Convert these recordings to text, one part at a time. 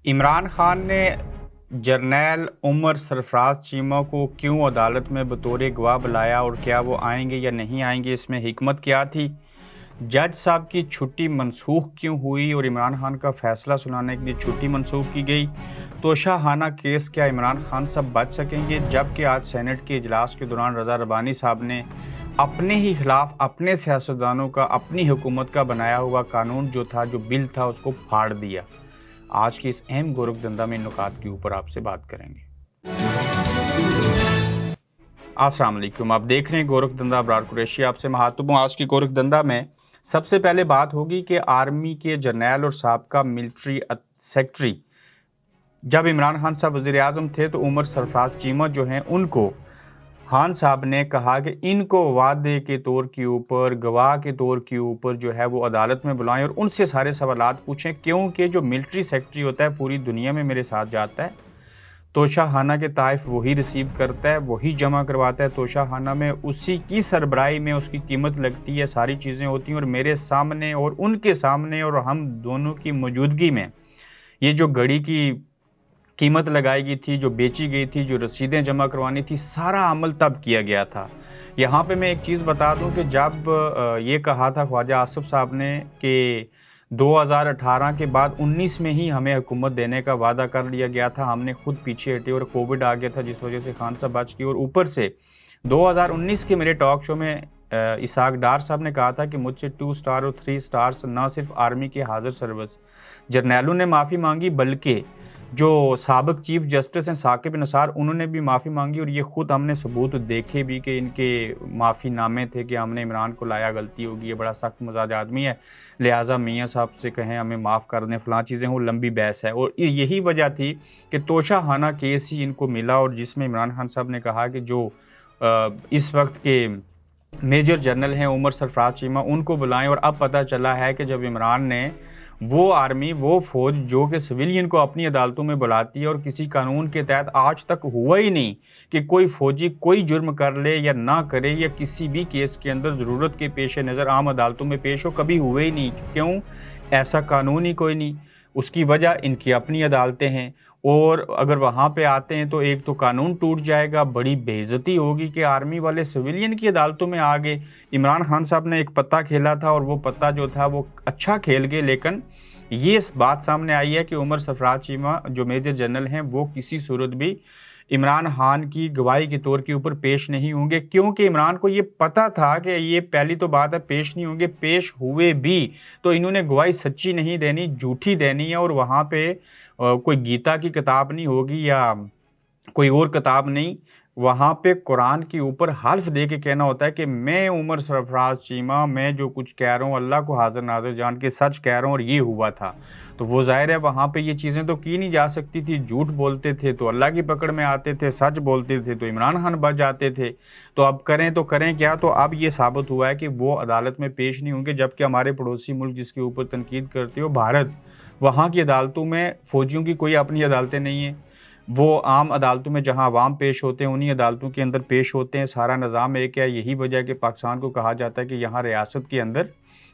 इमरान खान ने जर्नैल उमर सरफराज चीमा को क्यों अदालत में बतौर गवाह बुलाया और क्या वो आएंगे या नहीं आएंगे, इसमें हिकमत क्या थी? जज साहब की छुट्टी मनसूख क्यों हुई और इमरान खान का फैसला सुनाने के लिए छुट्टी मनसूख की गई? तोशाखाना केस क्या इमरान खान साहब बच सकेंगे? जबकि आज सेनेट के इजलास के दौरान रज़ा रब्बानी साहब ने अपने ही खिलाफ अपने सियासतदानों का, अपनी हुकूमत का बनाया हुआ कानून जो बिल था, उसको फाड़ दिया। आज की इस अहम गोरखधंधा में नुकात के ऊपर आपसे बात करेंगे। अस्सलाम वालेकुम, आप देख रहे हैं गोरखधंधा, अबरार कुरैशी आपसे महातुब हूं। आज की गोरखधंधा में सबसे पहले बात होगी कि आर्मी के जर्नैल और साबका मिलिट्री सेक्रेटरी जब इमरान खान साहब वज़ीर आज़म थे तो उमर सरफराज चीमा जो हैं, उनको खान साहब ने कहा कि इनको वादे के तौर के ऊपर, गवाह के तौर के ऊपर जो है वो अदालत में बुलाएं और उनसे सारे सवालात पूछें, क्योंकि जो मिलिट्री सेक्रेटरी होता है पूरी दुनिया में मेरे साथ जाता है, तोशाखाना के ताइफ वही रिसीव करता है, वही जमा करवाता है तोशाखाना में, उसी की सरबराही में उसकी कीमत लगती है, सारी चीज़ें होती हैं। और मेरे सामने और उनके सामने और हम दोनों की मौजूदगी में ये जो घड़ी की कीमत लगाई गई थी, जो बेची गई थी, जो रसीदें जमा करवानी थी, सारा अमल तब किया गया था। यहाँ पे मैं एक चीज़ बता दूं कि जब ये कहा था ख्वाजा आसिफ साहब ने कि 2018 के बाद 19 में ही हमें हुकूमत देने का वादा कर लिया गया था, हमने खुद पीछे हटे और कोविड आ गया था जिस वजह से खान साहब बच गए। और ऊपर से 2019 के मेरे टॉक शो में इसाक डार साहब ने कहा था कि मुझसे 2 स्टार और 3 स्टार्स ना सिर्फ आर्मी के हाजिर सर्विस जर्नैलों ने माफ़ी मांगी, बल्कि जो साबिक चीफ जस्टिस हैं साकिब निसार, उन्होंने भी माफ़ी मांगी। और ये ख़ुद हमने सबूत देखे भी कि इनके माफ़ी नामे थे कि हमने इमरान को लाया, गलती होगी, ये बड़ा सख्त मजाज आदमी है, लिहाजा मियाँ साहब से कहें हमें माफ़ कर दें, फ़लाँ चीज़ें, वो लंबी बहस है। और यही वजह थी कि तोशाखाना केस ही इनको मिला और जिसमें इमरान खान साहब ने कहा कि जो इस वक्त के मेजर जनरल हैं उमर सरफराज चीमा, उनको बुलाएं। और अब पता चला है कि जब इमरान ने वो आर्मी, वो फौज जो कि सिविलियन को अपनी अदालतों में बुलाती है और किसी कानून के तहत आज तक हुआ ही नहीं कि कोई फौजी कोई जुर्म कर ले या ना करे या किसी भी केस के अंदर ज़रूरत के पेश नज़र आम अदालतों में पेश हो, कभी हुए ही नहीं। क्यों? ऐसा कानून ही कोई नहीं। उसकी वजह इनकी अपनी अदालतें हैं और अगर वहाँ पे आते हैं तो एक तो कानून टूट जाएगा, बड़ी बेइज्जती होगी कि आर्मी वाले सिविलियन की अदालतों में आ गए। इमरान खान साहब ने एक पत्ता खेला था और वो पत्ता जो था वो अच्छा खेल गए, लेकिन ये इस बात सामने आई है कि उमर सरफराज चीमा जो मेजर जनरल हैं वो किसी सूरत भी इमरान खान की गवाही के तौर के ऊपर पेश नहीं होंगे, क्योंकि इमरान को ये पता था कि ये पहली तो बात है पेश नहीं होंगे, पेश हुए भी तो इन्होंने गवाही सच्ची नहीं देनी, झूठी देनी है। और वहाँ पे कोई गीता की किताब नहीं होगी या कोई और किताब नहीं, वहाँ पे कुरान के ऊपर हल्फ दे के कहना होता है कि मैं उमर सरफराज चीमा, मैं जो कुछ कह रहा हूँ अल्लाह को हाजिर नाजिर जान के सच कह रहा हूँ और ये हुआ था। तो वो जाहिर है वहाँ पे ये चीज़ें तो की नहीं जा सकती थी। झूठ बोलते थे तो अल्लाह की पकड़ में आते थे, सच बोलते थे तो इमरान खान बच जाते थे। तो अब करें तो करें क्या? तो अब ये साबित हुआ है कि वो अदालत में पेश नहीं होंगे, जबकि हमारे पड़ोसी मुल्क जिसके ऊपर तनकीद करते हो भारत, वहाँ की अदालतों में फ़ौजियों की कोई अपनी अदालतें नहीं हैं। वो आम अदालतों में जहां अवाम पेश होते हैं उन्हीं अदालतों के अंदर पेश होते हैं, सारा निज़ाम एक है। यही वजह है कि पाकिस्तान को कहा जाता है कि यहाँ रियासत के अंदर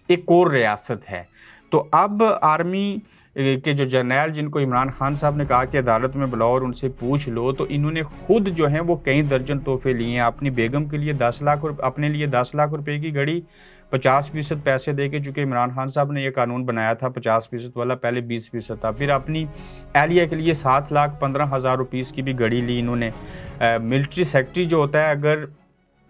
एक और रियासत है। तो अब आर्मी के जो जर्नैल जिनको इमरान खान साहब ने कहा कि अदालत में बुलाओ और उनसे पूछ लो, तो इन्होंने खुद जो है वो कई दर्जन तोहफे लिए हैं। अपनी बेगम के लिए 10 लाख, अपने लिए 10 लाख रुपए की घड़ी 50% पैसे दे के, चूँकि इमरान खान साहब ने यह कानून बनाया था 50% वाला, पहले 20% था। फिर अपनी एहलिया के लिए 7,15,000 रुपीज़ की भी घड़ी ली इन्होंने। मिलिट्री सेक्रेटरी जो होता है, अगर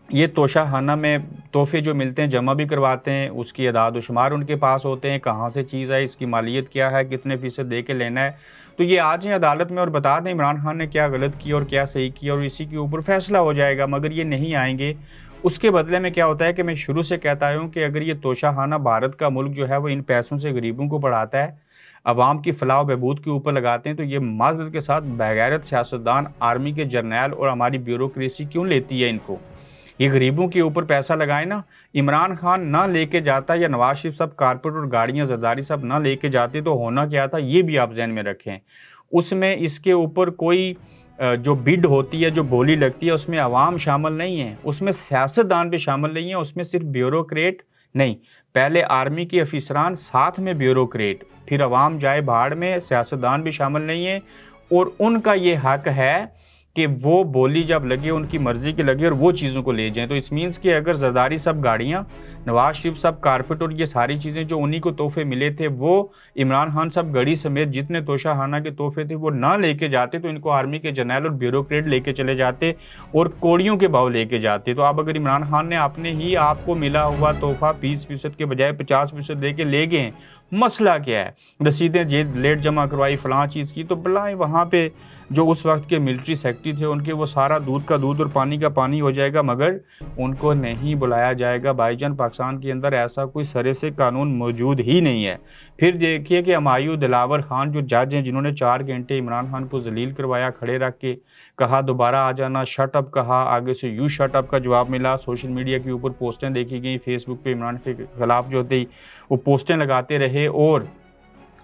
ये तोशाखाना में तोहफे जो मिलते हैं जमा भी करवाते हैं, उसकी अदाद व शुमार उनके पास होते हैं, कहाँ से चीज़ है, इसकी मालियत क्या है, कितने फ़ीसद दे के लेना है। तो ये आ जाएं अदालत में और बता दें इमरान खान ने क्या गलत किया और क्या सही किया और इसी के ऊपर फैसला हो जाएगा। मगर ये नहीं आएंगे। उसके बदले में क्या होता है कि मैं शुरू से कहता हूँ कि अगर ये तोशाखाना भारत का मुल्क जो है वो इन पैसों से गरीबों को बढ़ाता है, अवाम की फलाह बहबूद के ऊपर लगाते हैं, तो ये माज़रत के साथ बेगैरत सियासतदान आर्मी के जर्नैल और हमारी ब्यूरोक्रेसी क्यों लेती है इनको? ये गरीबों के ऊपर पैसा लगाए ना। इमरान खान ना लेके जाता या नवाज शरीफ साहब कारपेट और गाड़ियाँ जरदारी साहब ना लेके जाते तो होना क्या था, ये भी आप जहन में रखें। उसमें इसके ऊपर कोई जो बिड होती है, जो बोली लगती है, उसमें अवाम शामिल नहीं है, उसमें सियासतदान भी शामिल नहीं है, उसमें सिर्फ ब्यूरोक्रेट نہیں، پہلے آرمی کے افسران، ساتھ میں بیوروکریٹ، پھر عوام جائے بھاڑ میں، سیاستدان بھی شامل نہیں ہیں، اور ان کا یہ حق ہے کہ وہ بولی جب لگے ان کی مرضی کے لگے اور وہ چیزوں کو لے جائیں. تو اس مینس کہ اگر زرداری صاحب گاڑیاں، نواز شریف صاحب کارپیٹ اور یہ ساری چیزیں جو انہی کو تحفے ملے تھے وہ عمران خان صاحب گڑی سمیت جتنے توشہ خانہ کے تحفے تھے وہ نہ لے کے جاتے تو ان کو آرمی کے جرنیل اور بیوروکریٹ لے کے چلے جاتے اور کوڑیوں کے بھاؤ لے کے جاتے. تو اب اگر عمران خان نے اپنے ہی آپ کو ملا ہوا تحفہ 20% کے بجائے 50% دے کے لے گئے ہیں، مسئلہ کیا ہے؟ رسیدیں لیٹ جمع کروائی فلاں چیز کی، تو بلائیں وہاں پہ جو اس وقت کے ملٹری سیکرٹری تھے ان کے وہ سارا دودھ کا دودھ اور پانی کا پانی ہو جائے گا، مگر ان کو نہیں بلایا جائے گا. بھائی جان، پاکستان کے اندر ایسا کوئی سرے سے قانون موجود ہی نہیں ہے. پھر دیکھیے کہ ہمایوں دلاور خان جو جج ہیں جنہوں نے 4 گھنٹے عمران خان کو ذلیل کروایا، کھڑے رکھ کے کہا دوبارہ آ جانا، شٹ اپ کہا، آگے سے یو شٹ اپ کا جواب ملا. سوشل میڈیا کے اوپر پوسٹیں دیکھی گئیں، فیس بک پہ عمران کے خلاف جو تھی وہ پوسٹیں لگاتے رہے، اور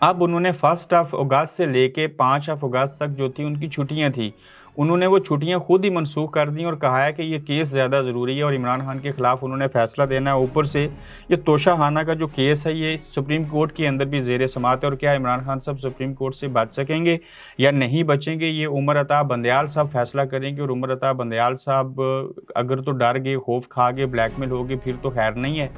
اب انہوں نے 1 اگست سے لے کے 5 اگست تک جو تھی ان کی چھٹیاں تھیں، انہوں نے وہ چھٹیاں خود ہی منسوخ کر دیں اور کہا ہے کہ یہ کیس زیادہ ضروری ہے اور عمران خان کے خلاف انہوں نے فیصلہ دینا ہے. اوپر سے یہ توشہ خانہ کا جو کیس ہے یہ سپریم کورٹ کے اندر بھی زیر سماعت ہے، اور کیا عمران خان صاحب سپریم کورٹ سے بچ سکیں گے یا نہیں بچیں گے یہ عمر عطا بندیال صاحب فیصلہ کریں گے. اور عمر عطا بندیال صاحب اگر تو ڈر گئے، خوف کھا گئے، بلیک میل ہو گئے، پھر تو خیر نہیں ہے.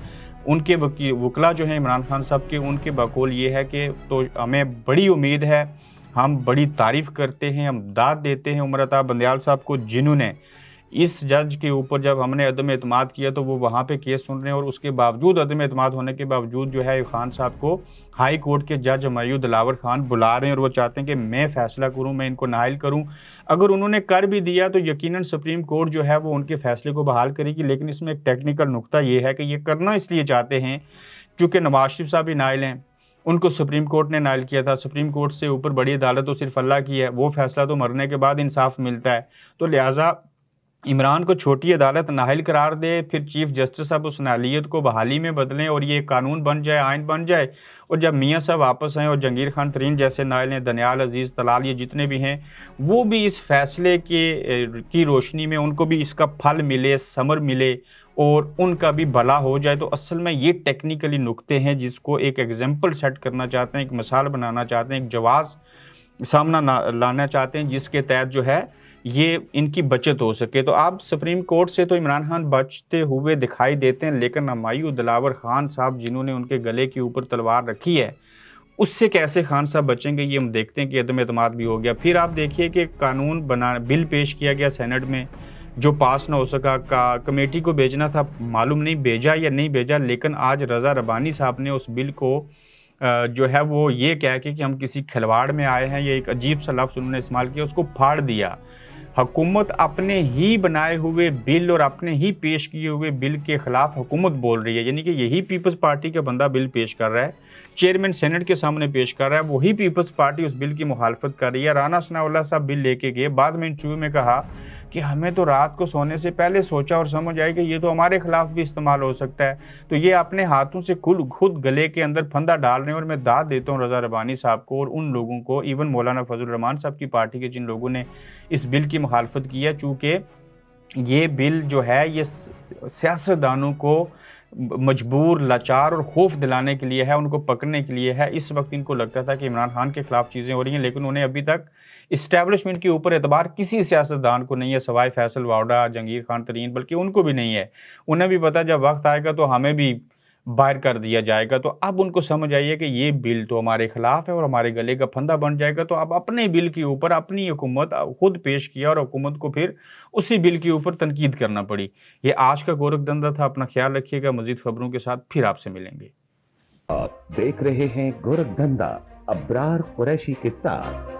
ان کے وکلا جو ہیں عمران خان صاحب کے، ان کے بقول یہ ہے کہ تو ہمیں بڑی امید ہے، ہم بڑی تعریف کرتے ہیں، ہم داد دیتے ہیں عمر عطا بندیال صاحب کو، جنہوں نے اس جج کے اوپر جب ہم نے عدم اعتماد کیا تو وہ وہاں پہ کیس سن رہے ہیں، اور اس کے باوجود عدم اعتماد ہونے کے باوجود جو ہے خان صاحب کو ہائی کورٹ کے جج ہمایوں دلاور خان بلا رہے ہیں، اور وہ چاہتے ہیں کہ میں فیصلہ کروں، میں ان کو نااہل کروں. اگر انہوں نے کر بھی دیا تو یقیناً سپریم کورٹ جو ہے وہ ان کے فیصلے کو بحال کرے گی. لیکن اس میں ایک ٹیکنیکل نقطہ یہ ہے کہ یہ کرنا اس لیے چاہتے ہیں چونکہ نواز شریف صاحب بھی نائل ہیں، ان کو سپریم کورٹ نے نائل کیا تھا، سپریم کورٹ سے اوپر بڑی عدالت تو صرف اللہ کی ہے، وہ فیصلہ تو مرنے کے بعد انصاف ملتا ہے. تو لہٰذا عمران کو چھوٹی عدالت نااہل قرار دے، پھر چیف جسٹس صاحب اس نااہلیت کو بحالی میں بدلیں اور یہ قانون بن جائے، آئین بن جائے، اور جب میاں صاحب واپس آئیں اور جہانگیر خان ترین جیسے نائل ہیں، دانیال عزیز طلال، یہ جتنے بھی ہیں وہ بھی اس فیصلے کی روشنی میں ان کو بھی اس کا پھل ملے، ثمر ملے اور ان کا بھی بھلا ہو جائے. تو اصل میں یہ ٹیکنیکلی نکتے ہیں جس کو ایک ایگزامپل سیٹ کرنا چاہتے ہیں، ایک مثال بنانا چاہتے ہیں، ایک جواز سامنا لانا چاہتے ہیں جس کے تحت جو ہے یہ ان کی بچت ہو سکے. تو آپ سپریم کورٹ سے تو عمران خان بچتے ہوئے دکھائی دیتے ہیں، لیکن ہمایوں دلاور خان صاحب جنہوں نے ان کے گلے کے اوپر تلوار رکھی ہے اس سے کیسے خان صاحب بچیں گے؟ یہ ہم دیکھتے ہیں کہ عدم اعتماد بھی ہو گیا. پھر آپ دیکھیے کہ قانون بل پیش کیا گیا سینٹ میں جو پاس نہ ہو سکا، کمیٹی کو بھیجنا تھا، معلوم نہیں بھیجا یا نہیں بھیجا، لیکن آج رضا ربانی صاحب نے اس بل کو جو ہے وہ یہ کہہ کے کہ ہم کسی کھلواڑ میں آئے ہیں، یہ ایک عجیب سا لفظ انہوں نے استعمال کیا، اس کو پھاڑ دیا. حکومت اپنے ہی بنائے ہوئے بل اور اپنے ہی پیش کیے ہوئے بل کے خلاف حکومت بول رہی ہے، یعنی کہ یہی پیپلز پارٹی کا بندہ بل پیش کر رہا ہے، چیئرمین سینٹ کے سامنے پیش کر رہا ہے، وہی پیپلز پارٹی اس بل کی مخالفت کر رہی ہے. رانا ثناءاللہ صاحب بل لے کے گئے، بعد میں انٹرویو میں کہا کہ ہمیں تو رات کو سونے سے پہلے سوچا اور سمجھ آئی کہ یہ تو ہمارے خلاف بھی استعمال ہو سکتا ہے. تو یہ اپنے ہاتھوں سے خود گلے کے اندر پھندا ڈال رہے ہیں. اور میں داد دیتا ہوں رضا ربانی صاحب کو اور ان لوگوں کو، ایون مولانا فضل الرحمان صاحب کی پارٹی کے جن لوگوں نے اس بل کی مخالفت کی ہے، چونکہ یہ بل جو ہے یہ سیاستدانوں کو مجبور، لاچار اور خوف دلانے کے لیے ہے، ان کو پکڑنے کے لیے ہے. اس وقت ان کو لگتا تھا کہ عمران خان کے خلاف چیزیں ہو رہی ہیں، لیکن انہیں ابھی تک اسٹیبلشمنٹ کے اوپر اعتبار کسی سیاستدان کو نہیں ہے سوائے فیصل واوڈا، جہانگیر خان ترین، بلکہ ان کو بھی نہیں ہے. انہیں بھی پتا جب وقت آئے گا تو ہمیں بھی باہر کر دیا جائے گا. تو اب ان کو سمجھ آئیے کہ یہ بل تو ہمارے خلاف ہے اور ہمارے گلے کا پھندا بن جائے گا. تو اب اپنے بل کے اوپر اپنی حکومت خود پیش کیا اور حکومت کو پھر اسی بل کے اوپر تنقید کرنا پڑی. یہ آج کا گورکھ دھندا تھا. اپنا خیال رکھیے گا. مزید خبروں کے ساتھ پھر آپ سے ملیں گے. آپ دیکھ رہے ہیں گورکھ دھندا ابرار قریشی کے ساتھ.